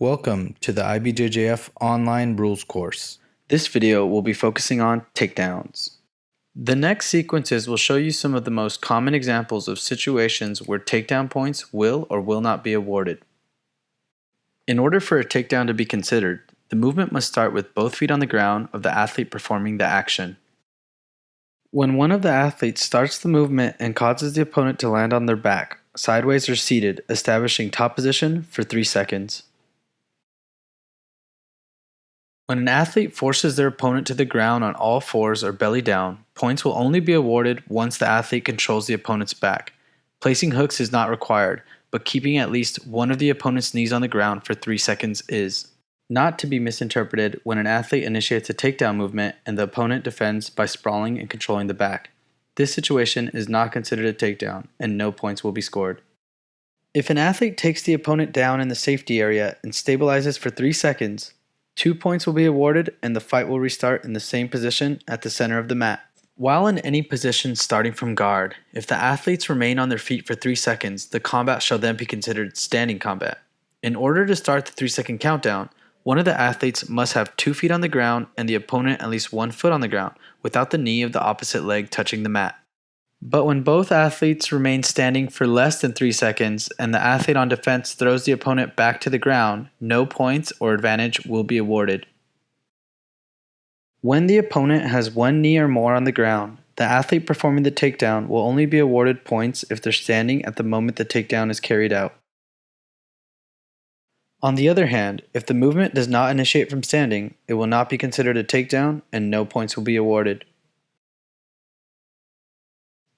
Welcome to the IBJJF online rules course. This video will be focusing on takedowns. The next sequences will show you some of the most common examples of situations where takedown points will or will not be awarded. In order for a takedown to be considered, the movement must start with both feet on the ground of the athlete performing the action. When one of the athletes starts the movement and causes the opponent to land on their back, sideways or seated, establishing top position for 3 seconds. When an athlete forces their opponent to the ground on all fours or belly down, points will only be awarded once the athlete controls the opponent's back. Placing hooks is not required, but keeping at least one of the opponent's knees on the ground for 3 seconds is. Not to be misinterpreted when an athlete initiates a takedown movement and the opponent defends by sprawling and controlling the back. This situation is not considered a takedown, and no points will be scored. If an athlete takes the opponent down in the safety area and stabilizes for 3 seconds, 2 points will be awarded and the fight will restart in the same position at the center of the mat. While in any position starting from guard, if the athletes remain on their feet for 3 seconds, the combat shall then be considered standing combat. In order to start the 3-second countdown, one of the athletes must have 2 feet on the ground and the opponent at least 1 foot on the ground, without the knee of the opposite leg touching the mat. But when both athletes remain standing for less than 3 seconds and the athlete on defense throws the opponent back to the ground, no points or advantage will be awarded. When the opponent has 1 knee or more on the ground, the athlete performing the takedown will only be awarded points if they're standing at the moment the takedown is carried out. On the other hand, if the movement does not initiate from standing, it will not be considered a takedown and no points will be awarded.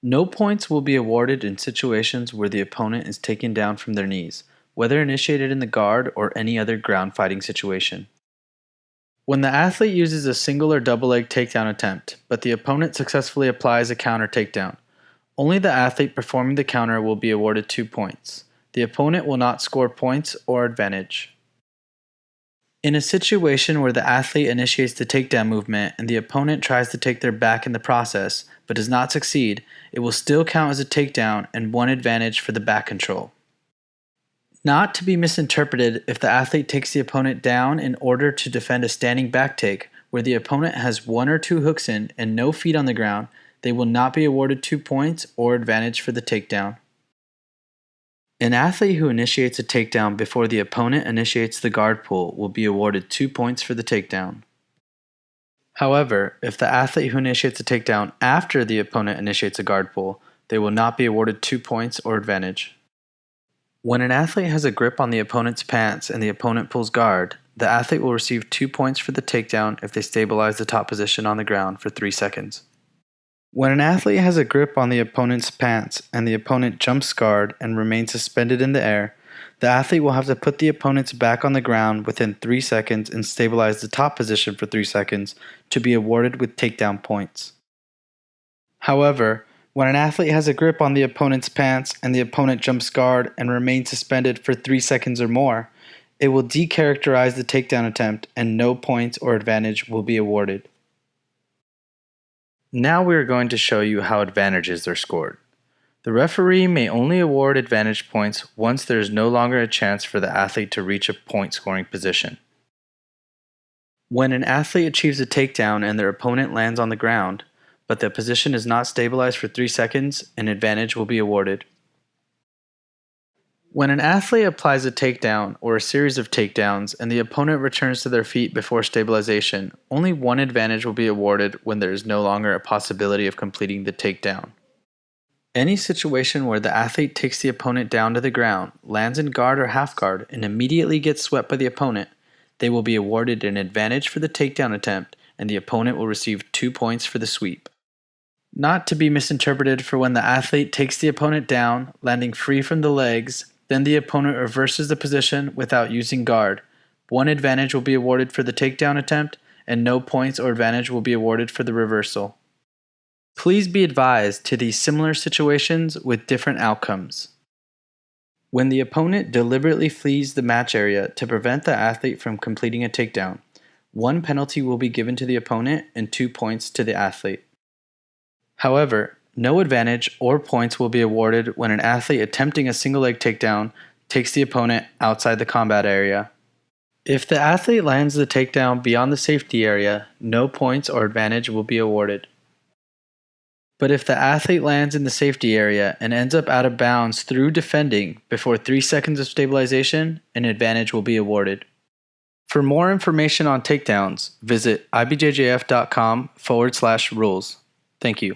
No points will be awarded in situations where the opponent is taken down from their knees, whether initiated in the guard or any other ground fighting situation. When the athlete uses a single or double leg takedown attempt, but the opponent successfully applies a counter takedown, only the athlete performing the counter will be awarded 2 points. The opponent will not score points or advantage. In a situation where the athlete initiates the takedown movement and the opponent tries to take their back in the process, but does not succeed, it will still count as a takedown and 1 advantage for the back control. Not to be misinterpreted if the athlete takes the opponent down in order to defend a standing back take, where the opponent has 1 or 2 hooks in and no feet on the ground, they will not be awarded 2 points or advantage for the takedown. An athlete who initiates a takedown before the opponent initiates the guard pull will be awarded 2 points for the takedown. However, if the athlete who initiates a takedown after the opponent initiates a guard pull, they will not be awarded 2 points or advantage. When an athlete has a grip on the opponent's pants and the opponent pulls guard, the athlete will receive 2 points for the takedown if they stabilize the top position on the ground for 3 seconds. When an athlete has a grip on the opponent's pants and the opponent jumps guard and remains suspended in the air, the athlete will have to put the opponent's back on the ground within 3 seconds and stabilize the top position for 3 seconds to be awarded with takedown points. However, when an athlete has a grip on the opponent's pants and the opponent jumps guard and remains suspended for 3 seconds or more, it will decharacterize the takedown attempt and no points or advantage will be awarded. Now we are going to show you how advantages are scored. The referee may only award advantage points once there is no longer a chance for the athlete to reach a point scoring position. When an athlete achieves a takedown and their opponent lands on the ground, but the position is not stabilized for 3 seconds, an advantage will be awarded. When an athlete applies a takedown or a series of takedowns and the opponent returns to their feet before stabilization, only 1 advantage will be awarded when there is no longer a possibility of completing the takedown. Any situation where the athlete takes the opponent down to the ground, lands in guard or half guard, and immediately gets swept by the opponent, they will be awarded an advantage for the takedown attempt and the opponent will receive 2 points for the sweep. Not to be misinterpreted for when the athlete takes the opponent down, landing free from the legs, then the opponent reverses the position without using guard. 1 advantage will be awarded for the takedown attempt, and no points or advantage will be awarded for the reversal. Please be advised to these similar situations with different outcomes. When the opponent deliberately flees the match area to prevent the athlete from completing a takedown, 1 penalty will be given to the opponent and 2 points to the athlete. However, no advantage or points will be awarded when an athlete attempting a single leg takedown takes the opponent outside the combat area. If the athlete lands the takedown beyond the safety area, no points or advantage will be awarded. But if the athlete lands in the safety area and ends up out of bounds through defending before 3 seconds of stabilization, an advantage will be awarded. For more information on takedowns, visit ibjjf.com/rules. Thank you.